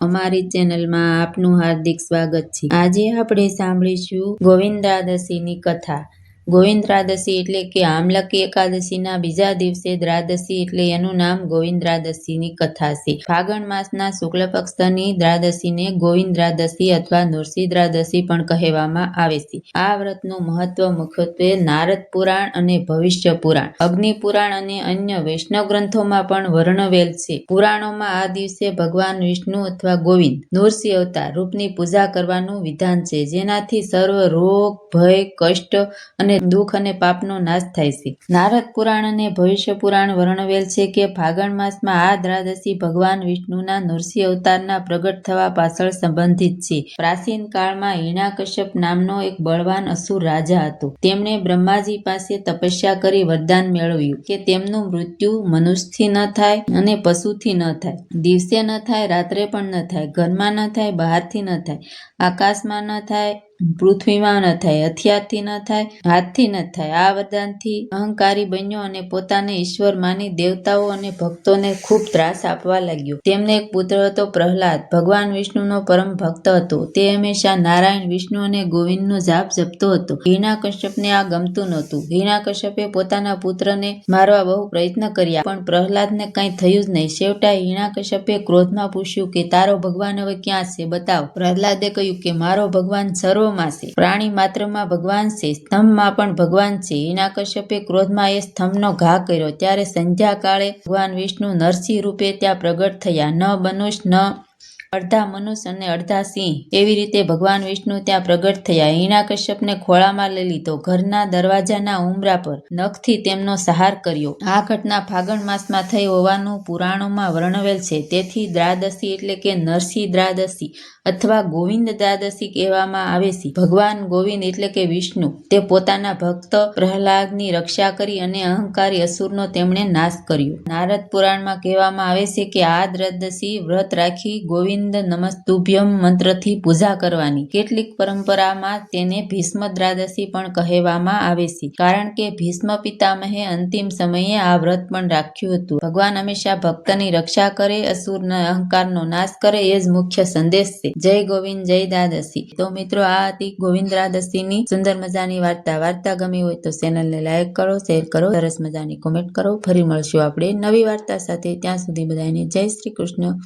અમારી ચેનલમાં આપનું હાર્દિક સ્વાગત છે। આજે આપણે સાંભળીશું ગોવિંદ્રાદશીની કથા। ગોવિંદ્રાદશી એટલે કે આમલકી એકાદશીના બીજા દિવસે દ્રાદશી એટલે એનું નામ ગોવિંદ્રાદશીની કથા છે। ફાગણ માસના શુક્લ પક્ષની દ્રાદશીને ગોવિંદ્રાદશી અથવા નૃસિંહદ્રાદશી પણ કહેવામાં આવે છે। આ વ્રતનું મહત્વ મુખ્યત્વે નારદ પુરાણ અને ભવિષ્ય પુરાણ, અગ્નિ પુરાણ અને અન્ય વૈષ્ણવ ગ્રંથોમાં પણ વર્ણવેલ છે। પુરાણોમાં આ દિવસે ભગવાન વિષ્ણુ અથવા ગોવિંદ નૃસિંહ અવતાર રૂપની પૂજા કરવાનું વિધાન છે, જેનાથી સર્વ રોગ, ભય, કષ્ટ અને દુઃખ અને પાપનો નાશ થાય છે। નારદ પુરાણ અને ભવિષ્ય પુરાણ વર્ણવેલ છે કે ફાગણ માસમાં આ દ્રાદશી ભગવાન વિષ્ણુના નૃસિંહ અવતારના પ્રગટ થવા પાછળ સંબંધિત છે। પ્રાચીન કાળમાં હિરણ્યકશ્યપ નામનો એક બળવાન અસુર રાજા હતો। તેમણે બ્રહ્માજી પાસે તપસ્યા કરી વરદાન મેળવ્યું કે તેમનું મૃત્યુ મનુષ્યથી ન થાય અને પશુથી ન થાય, દિવસે ન થાય, રાત્રે પણ ન થાય, ઘરમાં ન થાય, બહારથી ન થાય, આકાશમાં ન થાય, પૃથ્વીમાં ન થાય, હથિયારથી ન થાય, હાથથી ન થાય। આ વરદાનથી અહંકારી બન્યો અને પોતાને ઈશ્વર માની દેવતાઓ અને ભક્તોને ખૂબ ત્રાસ આપવા લાગ્યો। તેમને એક પુત્ર હતો પ્રહલાદ, ભગવાન વિષ્ણુનો પરમ ભક્ત હતો। તે હંમેશા નારાયણ, વિષ્ણુ અને ગોવિંદનો જાપ જપતો હતો। હિરણ્યકશ્યપને આ ગમતું નહોતું। હિરણ્યકશ્યપે પોતાના પુત્રને મારવા બહુ પ્રયત્ન કર્યા, પણ પ્રહલાદને કંઈ થયું જ નહીં। છેવટે હિરણ્યકશ્યપે ક્રોધમાં પૂછ્યું કે તારો ભગવાન હવે ક્યાં છે, બતાવ। પ્રહલાદે કહ્યું કે મારો ભગવાન સર્વમાં છે, પ્રાણી માત્રમાં ભગવાન છે, સ્તંભમાં પણ ભગવાન છે। હિરણ્યકશ્યપે ક્રોધમાં એ સ્તંભનો ઘા કર્યો। ત્યારે સંધ્યા કાળે ભગવાન વિષ્ણુ નરસિંહ રૂપે ત્યાં પ્રગટ થયા। ન મનુષ્ય, ન અડધા મનુષ્ય અને અડધા સિંહ, એવી રીતે ભગવાન વિષ્ણુ ત્યાં પ્રગટ થયા। હિરણ્યકશ્યપને ખોળામાં લઈ લીધો, ઘરના દરવાજાના ઉંબરા પર નખથી તેમનો સંહાર કર્યો। આ ઘટના ફાગણ માસમાં થઈ હોવાનું પુરાણોમાં વર્ણવેલ છે। તેથી દ્રાદશી એટલે કે નરસિંહ દ્રાદશી અથવા ગોવિંદ દ્રાદશી કહેવામાં આવે છે। ભગવાન ગોવિંદ એટલે કે વિષ્ણુ, તે પોતાના ભક્ત પ્રહલાદની રક્ષા કરી અને અહંકારી અસુરનો તેમણે નાશ કર્યો। નારદ પુરાણમાં કહેવામાં આવે છે કે આ દ્રાદશી વ્રત રાખી ગોવિંદ નમસ્તુભ્યમ મંત્રથી પૂજા કરવાની। કેટલીક પરંપરામાં તેને ભીષ્મ દ્રાદશી પણ કહેવામાં આવે છે, કારણ કે ભીષ્મ પિતામહે અંતિમ સમયે આ વ્રત પણ રાખ્યું હતું। ભગવાન હંમેશા ભક્તની રક્ષા કરે, અસુરના અહંકારનો નાશ કરે, એ જ મુખ્ય સંદેશ છે। જય ગોવિંદ, જય દ્રાદશી। તો મિત્રો, આ હતી ગોવિંદ્રાદશીની સુંદર મજાની વાર્તા। વાર્તા ગમી હોય તો ચેનલને લાઈક કરો, શેર કરો, સરસ મજાની કોમેન્ટ કરો। ફરી મળશું આપણે નવી વાર્તા સાથે। ત્યાં સુધી બધાને જય શ્રી કૃષ્ણ।